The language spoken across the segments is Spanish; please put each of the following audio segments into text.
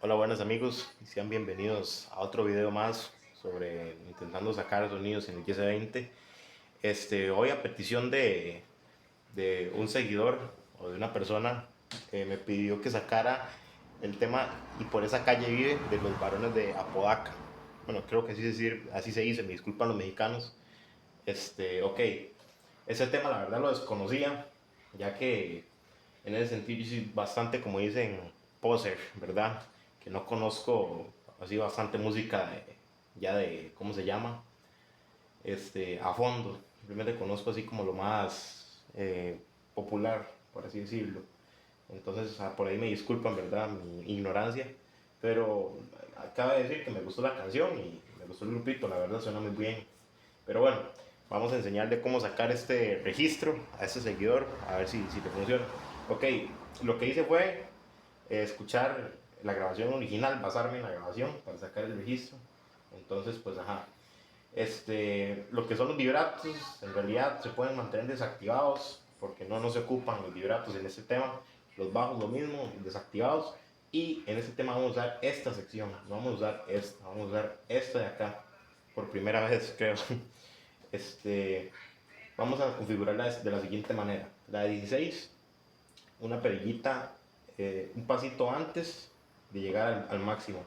Hola, buenos amigos, y sean bienvenidos a otro video más sobre intentando sacar sonidos en el YS-20. Hoy a petición de un seguidor o de una persona me pidió que sacara el tema Y por esa calle vive de los varones de Apodaca. Bueno, creo que así se dice, me disculpan los mexicanos. Ok, ese tema la verdad lo desconocía, ya que en ese sentido yo soy bastante, como dicen, poser, ¿verdad? Que no conozco así bastante música ya de, ¿cómo se llama? A fondo. Simplemente conozco así como lo más popular, por así decirlo. Entonces, por ahí me disculpan, ¿verdad? Mi ignorancia. Pero acaba de decir que me gustó la canción y me gustó el grupito, la verdad suena muy bien. Pero bueno, vamos a enseñarle cómo sacar este registro a este seguidor, a ver si le funciona. Ok, lo que hice fue escuchar la grabación original, basarme en la grabación para sacar el registro. Entonces, pues ajá. Lo que son los vibratos, en realidad se pueden mantener desactivados porque no se ocupan los vibratos en este tema. Los bajos lo mismo, desactivados. Y en este tema vamos a usar esta sección, no vamos a usar esta, vamos a usar esta de acá. Por primera vez, creo. Este, Vamos a configurarla de la siguiente manera. La de 16, una perillita un pasito antes de llegar al máximo.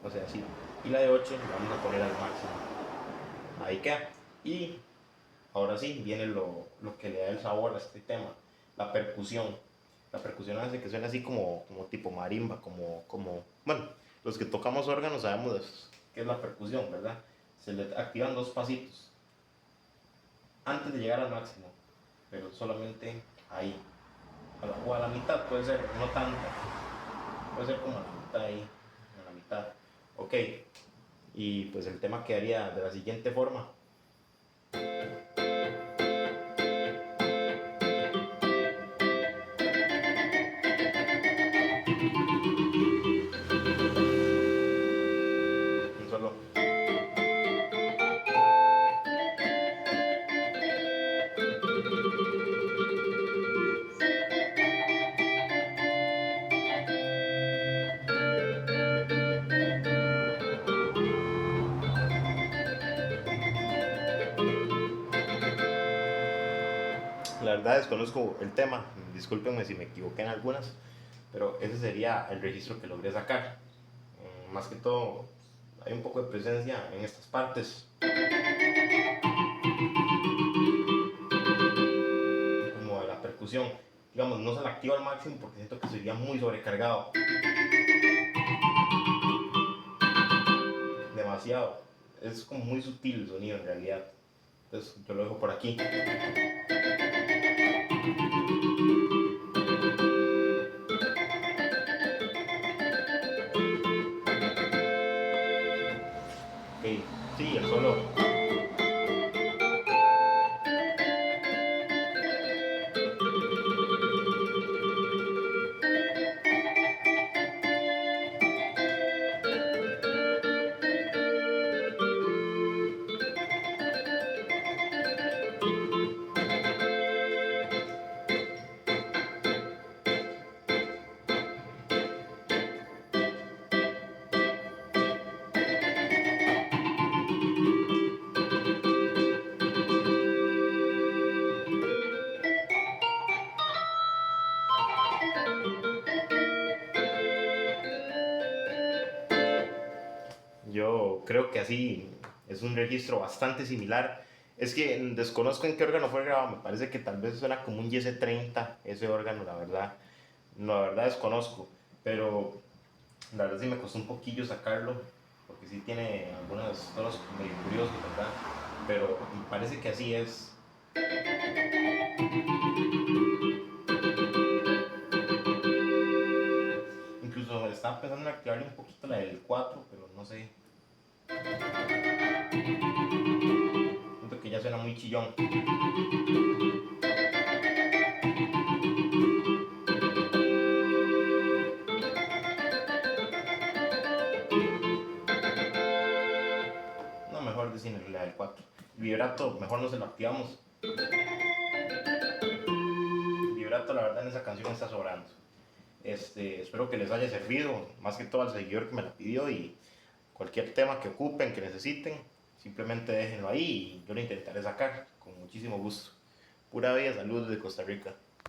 O sea, así. Y la de 8 la vamos a poner al máximo. Ahí queda. Y ahora sí viene lo que le da el sabor a este tema, la percusión. La percusión hace que suene así como tipo marimba, bueno, los que tocamos órganos sabemos qué es la percusión, ¿verdad? Se le activan dos pasitos antes de llegar al máximo, pero solamente ahí, o a la mitad puede ser, no tanta, puede ser como a la mitad ahí, a la mitad. Ok, y pues el tema quedaría de la siguiente forma. Un solo. La verdad desconozco el tema, discúlpenme si me equivoqué en algunas, pero ese sería el registro que logré sacar. Más que todo, hay un poco de presencia en estas partes, como de la percusión. Digamos, no se la activa al máximo porque siento que sería muy sobrecargado. Demasiado. Es como muy sutil el sonido en realidad. Entonces yo lo dejo por aquí. Ok, sí, el solo. Yo creo que así es un registro bastante similar. Es que desconozco en qué órgano fue grabado. Me parece que tal vez suena como un YS-30 ese órgano, la verdad. No, la verdad desconozco. Pero la verdad sí me costó un poquillo sacarlo. Porque sí tiene algunos tonos medio curiosos, ¿verdad? Pero me parece que así es. Incluso estaba pensando en activarle un poquito la del 4, pero no sé. Siento que ya suena muy chillón. No, mejor decirle la del 4. El vibrato, mejor no se lo activamos. El vibrato, la verdad, en esa canción está sobrando. Espero que les haya servido, más que todo al seguidor que me la pidió, y cualquier tema que ocupen, que necesiten, simplemente déjenlo ahí y yo lo intentaré sacar con muchísimo gusto. Pura vida, saludos desde Costa Rica.